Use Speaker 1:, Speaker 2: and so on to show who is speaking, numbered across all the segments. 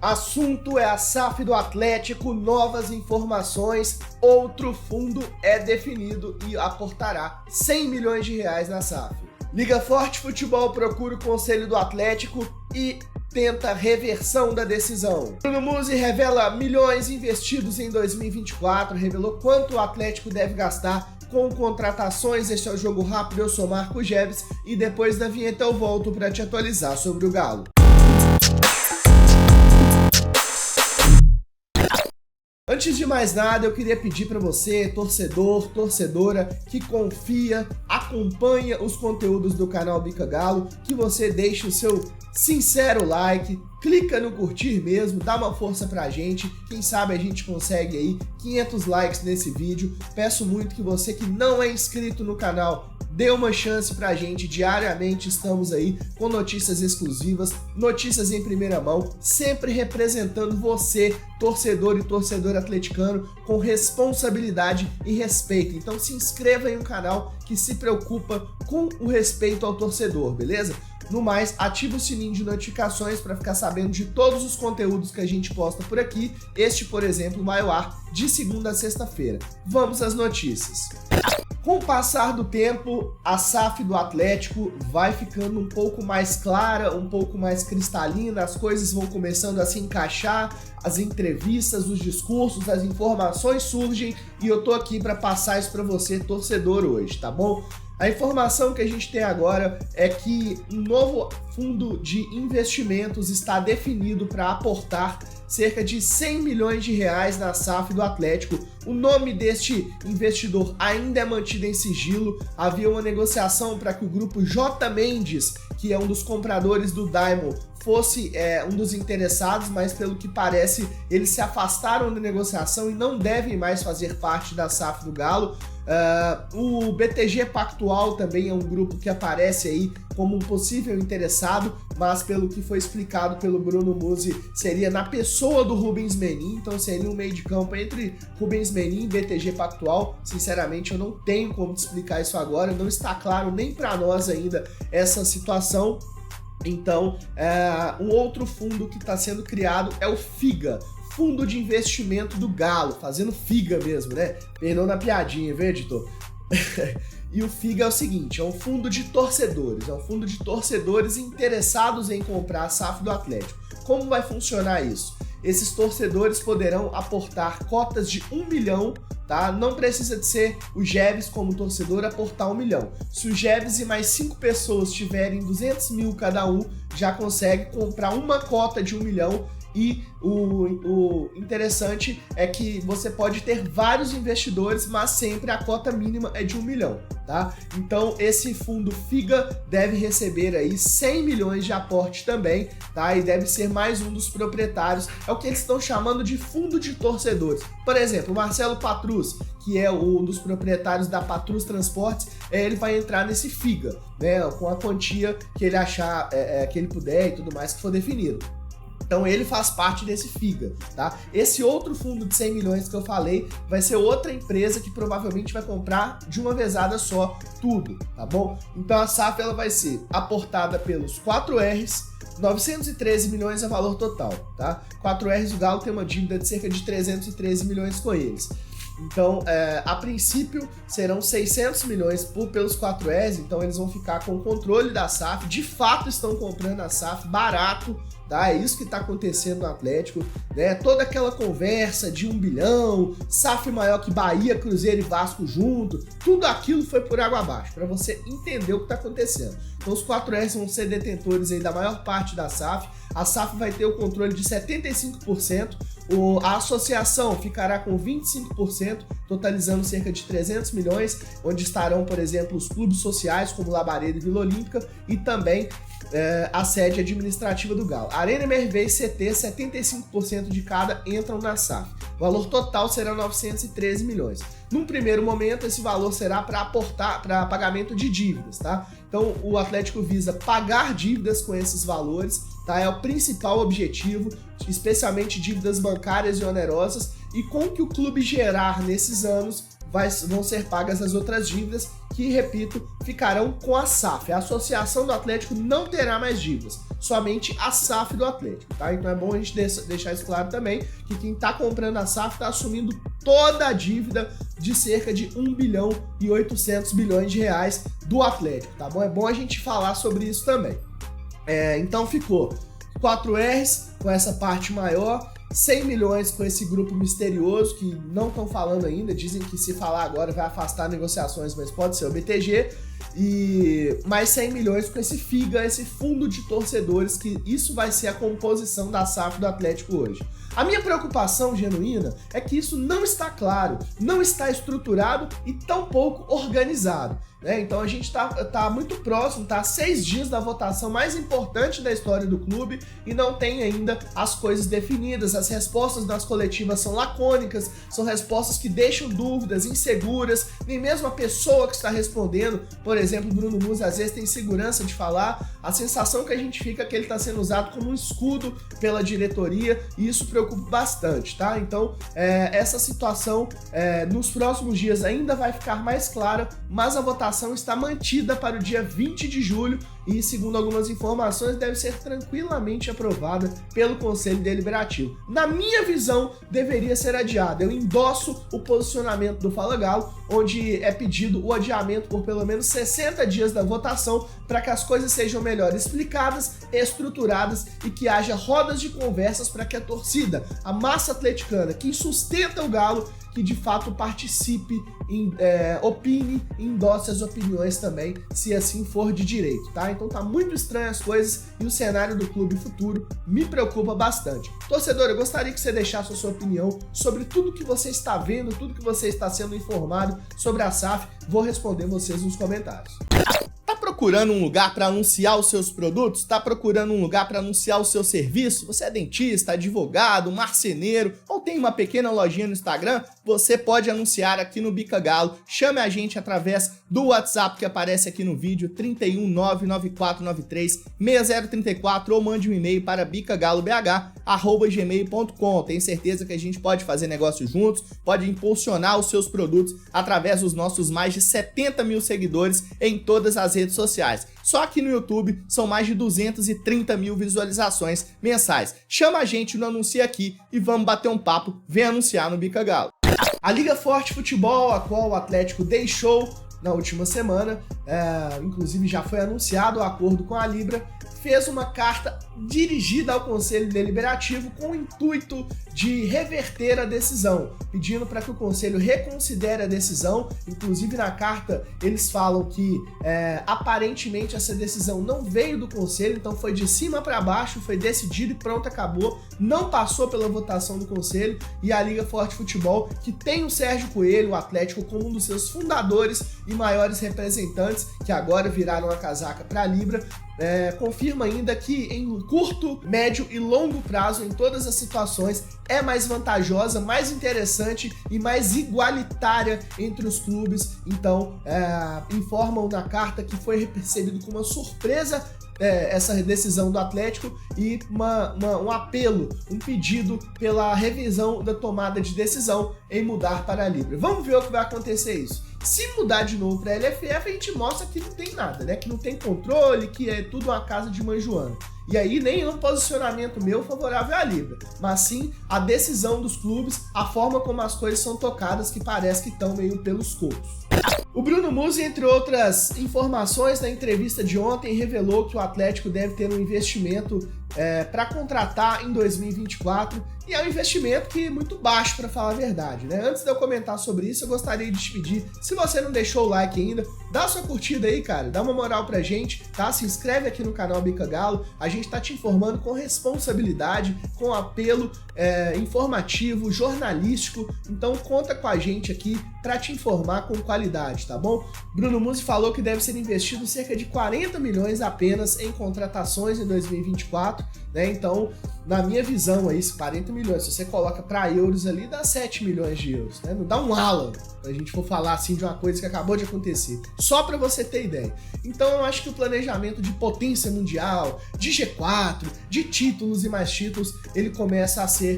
Speaker 1: Assunto é a SAF do Atlético, novas informações, outro fundo é definido e aportará 100 milhões de reais na SAF. Liga Forte Futebol procura o conselho do Atlético e tenta reversão da decisão. Bruno Musi revela milhões investidos em 2024, revelou quanto o Atlético deve gastar com contratações. Este é o Jogo Rápido, eu sou Marco Geves e depois da vinheta eu volto para te atualizar sobre o Galo. Antes de mais nada, eu queria pedir para você, torcedor, torcedora, que confia, acompanha os conteúdos do canal Bica Galo, que você deixe o seu sincero like, clica no curtir mesmo, dá uma força pra gente, quem sabe a gente consegue aí 500 likes nesse vídeo. Peço muito que você que não é inscrito no canal, dê uma chance pra gente. Diariamente estamos aí com notícias exclusivas, notícias em primeira mão, sempre representando você, torcedor e torcedor atleticano, com responsabilidade e respeito. Então se inscreva em um canal que se preocupa com o respeito ao torcedor, beleza? No mais, ativa o sininho de notificações para ficar sabendo de todos os conteúdos que a gente posta por aqui. Este, por exemplo, vai ao ar de segunda a sexta-feira. Vamos às notícias. Com o passar do tempo, a SAF do Atlético vai ficando um pouco mais clara, um pouco mais cristalina, as coisas vão começando a se encaixar, as entrevistas, os discursos, as informações surgem e eu tô aqui para passar isso para você, torcedor, hoje, tá bom? A informação que a gente tem agora é que um novo fundo de investimentos está definido para aportar cerca de 100 milhões de reais na SAF do Atlético. O nome deste investidor ainda é mantido em sigilo. Havia uma negociação para que o grupo J. Mendes, que é um dos compradores do Daimon, fosse um dos interessados, mas pelo que parece eles se afastaram da negociação e não devem mais fazer parte da SAF do Galo. O BTG Pactual também é um grupo que aparece aí como um possível interessado, mas pelo que foi explicado pelo Bruno Musi, seria na pessoa do Rubens Menin, então seria um meio de campo entre Rubens Menin e BTG Pactual. Sinceramente, eu não tenho como te explicar isso agora, não está claro nem para nós ainda essa situação. Então, um outro fundo que está sendo criado é o FIGA, Fundo de Investimento do Galo, fazendo figa mesmo, né? Perdão na piadinha, viu, editor? E o FIGA é o seguinte, é um fundo de torcedores, interessados em comprar a SAF do Atlético. Como vai funcionar isso? Esses torcedores poderão aportar cotas de 1 milhão, tá? Não precisa de ser o Geves como torcedor aportar 1 milhão. Se o Geves e mais 5 pessoas tiverem 200 mil cada um, já consegue comprar uma cota de 1 milhão. E o interessante é que você pode ter vários investidores, mas sempre a cota mínima é de 1 milhão, tá? Então esse fundo FIGA deve receber aí 100 milhões de aporte também, tá? E deve ser mais um dos proprietários, é o que eles estão chamando de fundo de torcedores. Por exemplo, o Marcelo Patrus, que é um dos proprietários da Patrus Transportes, ele vai entrar nesse FIGA, né? Com a quantia que ele achar, que ele puder e tudo mais que for definido. Então ele faz parte desse FIGA, tá? Esse outro fundo de 100 milhões que eu falei vai ser outra empresa que provavelmente vai comprar de uma vezada só tudo, tá bom? Então a SAF ela vai ser aportada pelos 4Rs, 913 milhões é o valor total, tá? 4Rs, o Galo tem uma dívida de cerca de 313 milhões com eles. Então, a princípio, serão 600 milhões pelos 4Rs, então eles vão ficar com o controle da SAF, de fato estão comprando a SAF barato, tá? É isso que está acontecendo no Atlético, né? Toda aquela conversa de 1 bilhão, SAF maior que Bahia, Cruzeiro e Vasco junto, tudo aquilo foi por água abaixo, para você entender o que está acontecendo. Então os 4Rs vão ser detentores aí da maior parte da SAF, a SAF vai ter o controle de 75%, a associação ficará com 25%, totalizando cerca de 300 milhões, onde estarão, por exemplo, os clubes sociais como Labareda e Vila Olímpica e também a sede administrativa do Galo. Arena MRV e CT, 75% de cada entram na SAF. O valor total será 913 milhões. Num primeiro momento, esse valor será para aportar para pagamento de dívidas, tá? Então, o Atlético visa pagar dívidas com esses valores, tá? É o principal objetivo, especialmente dívidas bancárias e onerosas, e com o que o clube gerar nesses anos, vão ser pagas as outras dívidas que, repito, ficarão com a SAF. A Associação do Atlético não terá mais dívidas. somente a SAF do Atlético, tá? Então é bom a gente deixar isso claro também, que quem tá comprando a SAF tá assumindo toda a dívida de cerca de 1 bilhão e 800 bilhões de reais do Atlético, tá bom? É bom a gente falar sobre isso também. Então ficou 4 Rs com essa parte maior, 100 milhões com esse grupo misterioso que não estão falando ainda, dizem que se falar agora vai afastar negociações, mas pode ser o BTG, e mais 100 milhões com esse FIGA, esse fundo de torcedores, que isso vai ser a composição da SAF do Atlético hoje. A minha preocupação genuína é que isso não está claro, não está estruturado e tampouco organizado, né? Então a gente tá muito próximo, tá a 6 dias da votação mais importante da história do clube e não tem ainda as coisas definidas, as respostas das coletivas são lacônicas, são respostas que deixam dúvidas, inseguras, nem mesmo a pessoa que está respondendo, por exemplo, Bruno Musi, às vezes tem segurança de falar, a sensação que a gente fica é que ele está sendo usado como um escudo pela diretoria e isso preocupa bastante, tá? Então, essa situação nos próximos dias ainda vai ficar mais clara, mas a votação está mantida para o dia 20 de julho e, segundo algumas informações, deve ser tranquilamente aprovada pelo Conselho Deliberativo. Na minha visão, deveria ser adiada. Eu endosso o posicionamento do Fala Galo, onde é pedido o adiamento por pelo menos 60 dias da votação para que as coisas sejam melhor explicadas, estruturadas e que haja rodas de conversas para que a torcida, a massa atleticana, que sustenta o Galo, que de fato participe, opine e endosse as opiniões também, se assim for de direito, tá? Então tá muito estranho as coisas e o cenário do clube futuro me preocupa bastante. Torcedor, eu gostaria que você deixasse a sua opinião sobre tudo que você está vendo, tudo que você está sendo informado sobre a SAF. Vou responder vocês nos comentários. Tá procurando um lugar para anunciar os seus produtos? Tá procurando um lugar para anunciar o seu serviço? Você é dentista, advogado, marceneiro ou tem uma pequena lojinha no Instagram? Você pode anunciar aqui no Bica Galo. Chame a gente através do WhatsApp que aparece aqui no vídeo, 31994936034, ou mande um e-mail para bicagalobh@gmail.com. Tenho certeza que a gente pode fazer negócio juntos, pode impulsionar os seus produtos através dos nossos mais de 70 mil seguidores em todas as redes sociais. Só aqui no YouTube são mais de 230 mil visualizações mensais. Chama a gente no Anuncia Aqui e vamos bater um papo, vem anunciar no Bica Galo. A Liga Forte Futebol, a qual o Atlético deixou na última semana, inclusive já foi anunciado o acordo com a Libra, fez uma carta dirigida ao Conselho Deliberativo com o intuito de reverter a decisão, pedindo para que o Conselho reconsidere a decisão. Inclusive na carta eles falam que aparentemente essa decisão não veio do Conselho, então foi de cima para baixo, foi decidido e pronto, acabou, não passou pela votação do Conselho. E a Liga Forte Futebol, que tem o Sérgio Coelho, o Atlético, como um dos seus fundadores e maiores representantes, que agora viraram a casaca para a Libra, confirma ainda que em curto, médio e longo prazo, em todas as situações, é mais vantajosa, mais interessante e mais igualitária entre os clubes. Então, informam na carta que foi recebido com uma surpresa essa decisão do Atlético e um apelo, um pedido pela revisão da tomada de decisão em mudar para a Libra. Vamos ver o que vai acontecer isso. Se mudar de novo para a LFF, a gente mostra que não tem nada, né? Que não tem controle, que é tudo uma casa de mãe Joana. E aí nem é um posicionamento meu favorável à Libra, mas sim a decisão dos clubes, a forma como as coisas são tocadas, que parece que estão meio pelos cocos. O Bruno Musi, entre outras informações, na entrevista de ontem, revelou que o Atlético deve ter um investimento para contratar em 2024, e é um investimento que é muito baixo, para falar a verdade, né? Antes de eu comentar sobre isso, eu gostaria de te pedir, se você não deixou o like ainda, dá sua curtida aí, cara, dá uma moral pra gente, tá? Se inscreve aqui no canal Bica Galo, a gente tá te informando com responsabilidade, com apelo informativo, jornalístico, então conta com a gente aqui para te informar com qualidade, tá bom? Bruno Musi falou que deve ser investido cerca de 40 milhões apenas em contratações em 2024, né? Então, na minha visão aí, 40 milhões, se você coloca para euros ali, dá 7 milhões de euros, né? Não dá um Alan, pra gente for falar assim de uma coisa que acabou de acontecer, só para você ter ideia. Então eu acho que o planejamento de potência mundial, de G4, de títulos e mais títulos, ele começa a ser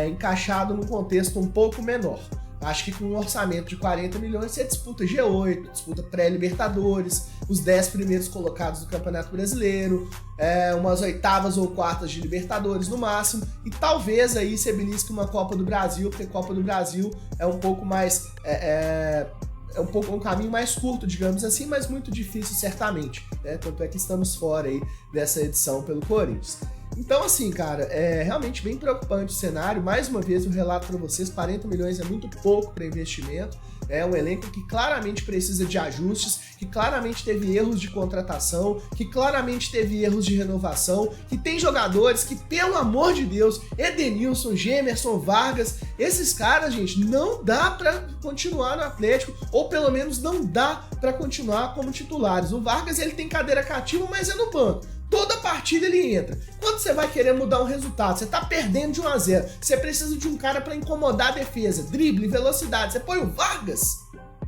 Speaker 1: encaixado num contexto um pouco menor. Acho que com um orçamento de 40 milhões você disputa G8, disputa pré-Libertadores, os 10 primeiros colocados do Campeonato Brasileiro, umas oitavas ou quartas de Libertadores no máximo, e talvez aí você belisque uma Copa do Brasil, porque Copa do Brasil é um pouco mais... um caminho mais curto, digamos assim, mas muito difícil certamente, né? Tanto é que estamos fora aí dessa edição pelo Corinthians. Então, assim, cara, é realmente bem preocupante o cenário. Mais uma vez, eu relato para vocês, 40 milhões é muito pouco para investimento. É um elenco que claramente precisa de ajustes, que claramente teve erros de contratação, que claramente teve erros de renovação, que tem jogadores que, pelo amor de Deus, Edenilson, Gemerson, Vargas, esses caras, gente, não dá para continuar no Atlético, ou pelo menos não dá para continuar como titulares. O Vargas, ele tem cadeira cativa, mas é no banco. Toda partida ele entra. Quando você vai querer mudar um resultado, você tá perdendo de 1-0, você precisa de um cara para incomodar a defesa, drible, velocidade, você põe o Vargas.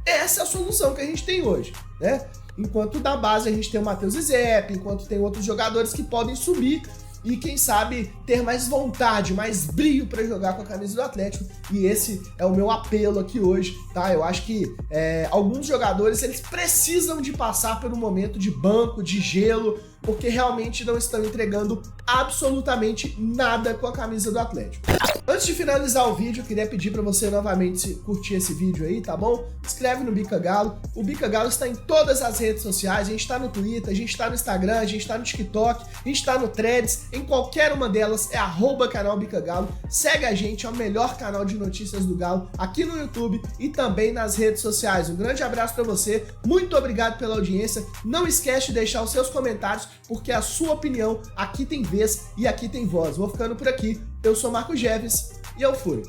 Speaker 1: Essa é a solução que a gente tem hoje, né? Enquanto da base a gente tem o Matheus Zep, enquanto tem outros jogadores que podem subir e quem sabe ter mais vontade, mais brilho para jogar com a camisa do Atlético, e esse é o meu apelo aqui hoje, tá? Eu acho que alguns jogadores, eles precisam de passar por um momento de banco, de gelo, porque realmente não estão entregando absolutamente nada com a camisa do Atlético. Antes de finalizar o vídeo, eu queria pedir para você novamente curtir esse vídeo aí, tá bom? Inscreve no Bica Galo. O Bica Galo está em todas as redes sociais, a gente está no Twitter, a gente está no Instagram, a gente está no TikTok, a gente está no Threads, em qualquer uma delas é @canal Bica Galo. Segue a gente, é o melhor canal de notícias do Galo aqui no YouTube e também nas redes sociais. Um grande abraço para você, muito obrigado pela audiência. Não esquece de deixar os seus comentários, porque a sua opinião aqui tem vez e aqui tem voz. Vou ficando por aqui. Eu sou Marco Geves e eu fui.